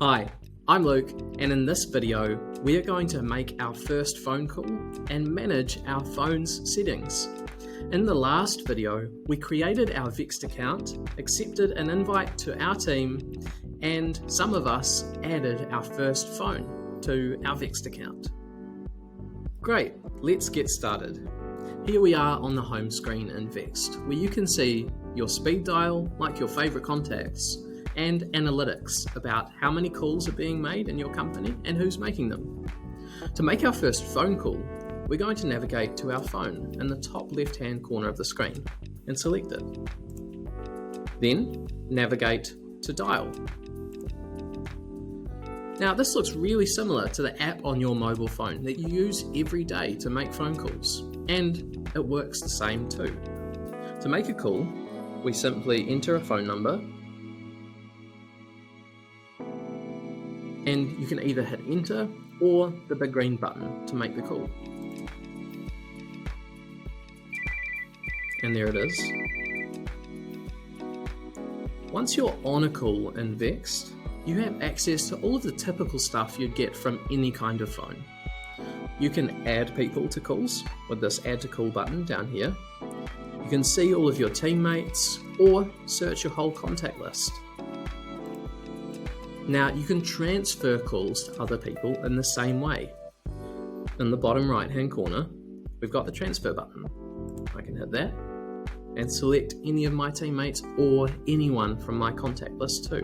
Hi, I'm Luke, and in this video, we are going to make our first phone call and manage our phone's settings. In the last video, we created our VXT account, accepted an invite to our team, and some of us added our first phone to our VXT account. Great, let's get started. Here we are on the home screen in VXT, where you can see your speed dial, like your favorite contacts, and analytics about how many calls are being made in your company and who's making them. To make our first phone call, we're going to navigate to our phone in the top left-hand corner of the screen and select it. Then navigate to dial. Now this looks really similar to the app on your mobile phone that you use every day to make phone calls, and it works the same too. To make a call, we simply enter a phone number, and you can either hit enter or the big green button to make the call. And there it is. Once you're on a call in VXT, you have access to all of the typical stuff you'd get from any kind of phone. You can add people to calls with this add to call button down here. You can see all of your teammates or search your whole contact list. Now you can transfer calls to other people in the same way. In the bottom right hand corner, we've got the transfer button. I can hit that and select any of my teammates or anyone from my contact list too.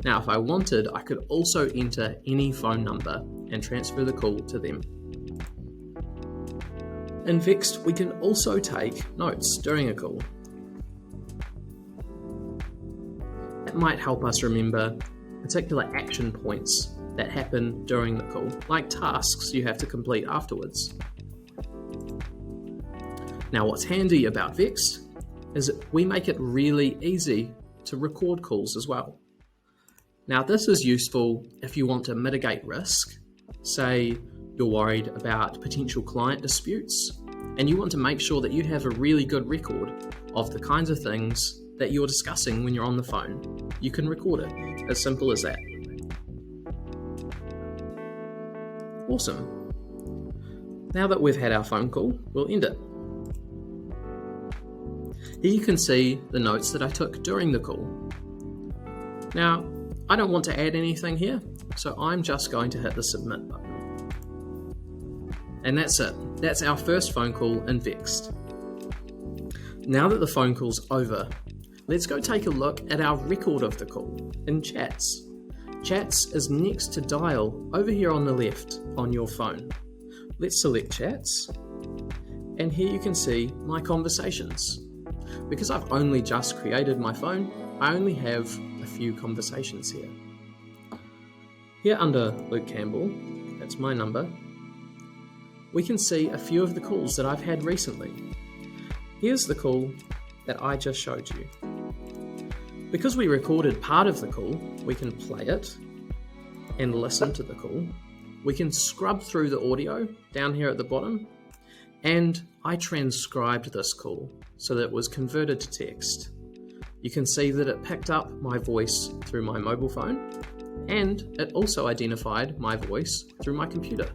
Now if I wanted, I could also enter any phone number and transfer the call to them. In VXT, we can also take notes during a call. That might help us remember particular action points that happen during the call, like tasks you have to complete afterwards. Now what's handy about VXT is that we make it really easy to record calls as well. Now this is useful if you want to mitigate risk. Say you're worried about potential client disputes and you want to make sure that you have a really good record of the kinds of things that you're discussing when you're on the phone. You can record it, as simple as that. Awesome. Now that we've had our phone call, we'll end it. Here you can see the notes that I took during the call. Now, I don't want to add anything here, so I'm just going to hit the submit button. And that's it. That's our first phone call in VXT. Now that the phone call's over, let's go take a look at our record of the call in Chats. Chats is next to Dial over here on the left on your phone. Let's select Chats, and here you can see my conversations. Because I've only just created my phone, I only have a few conversations here. Here under Luke Campbell, that's my number, we can see a few of the calls that I've had recently. Here's the call that I just showed you. Because we recorded part of the call, we can play it and listen to the call. We can scrub through the audio down here at the bottom, and I transcribed this call so that it was converted to text. You can see that it picked up my voice through my mobile phone, and it also identified my voice through my computer.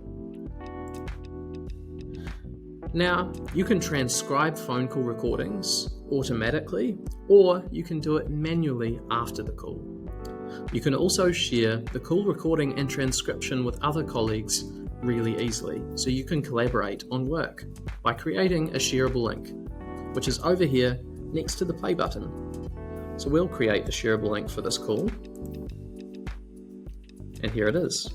Now, you can transcribe phone call recordings automatically, or you can do it manually after the call. You can also share the call recording and transcription with other colleagues really easily, so you can collaborate on work by creating a shareable link, which is over here next to the play button. So we'll create a shareable link for this call, and here it is.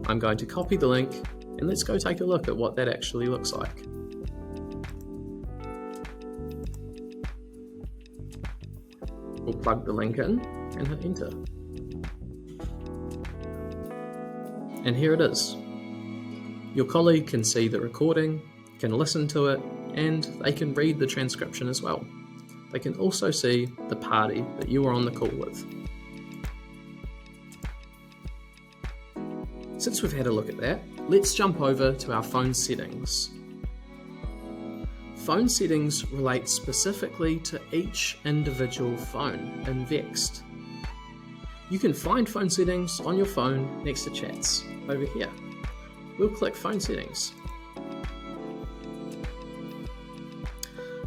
I'm going to copy the link, and let's go take a look at what that actually looks like. We'll plug the link in and hit enter. And here it is. Your colleague can see the recording, can listen to it, and they can read the transcription as well. They can also see the party that you were on the call with. Since we've had a look at that, let's jump over to our phone settings. Phone settings relate specifically to each individual phone in VXT. You can find phone settings on your phone next to chats over here. We'll click phone settings.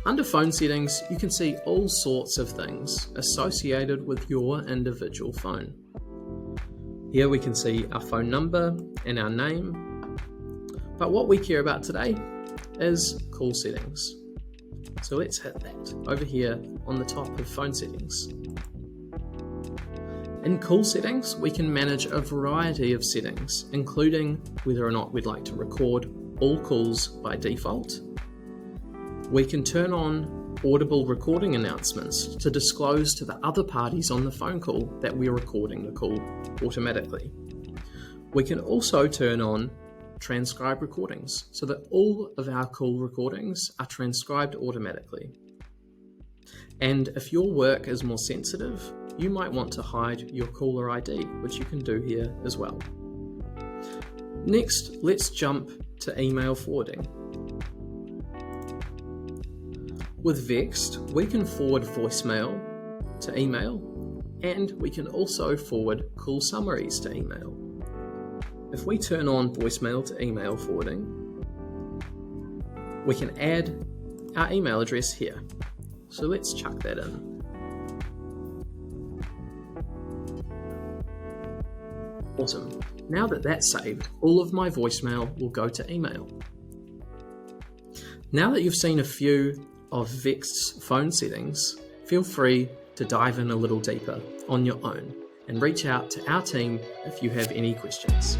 Under phone settings, you can see all sorts of things associated with your individual phone. Here we can see our phone number and our name, but what we care about today is call settings. So let's hit that over here on the top of phone settings. In call settings, we can manage a variety of settings, including whether or not we'd like to record all calls by default. We can turn on audible recording announcements to disclose to the other parties on the phone call that we're recording the call automatically. We can also turn on transcribe recordings so that all of our call recordings are transcribed automatically. And if your work is more sensitive, you might want to hide your caller ID, which you can do here as well. Next, let's jump to email forwarding. With VXT, we can forward voicemail to email, and we can also forward call summaries to email. If we turn on voicemail to email forwarding, we can add our email address here. So let's chuck that in. Awesome. Now that that's saved, all of my voicemail will go to email. Now that you've seen a few of VXT's phone settings, feel free to dive in a little deeper on your own and reach out to our team if you have any questions.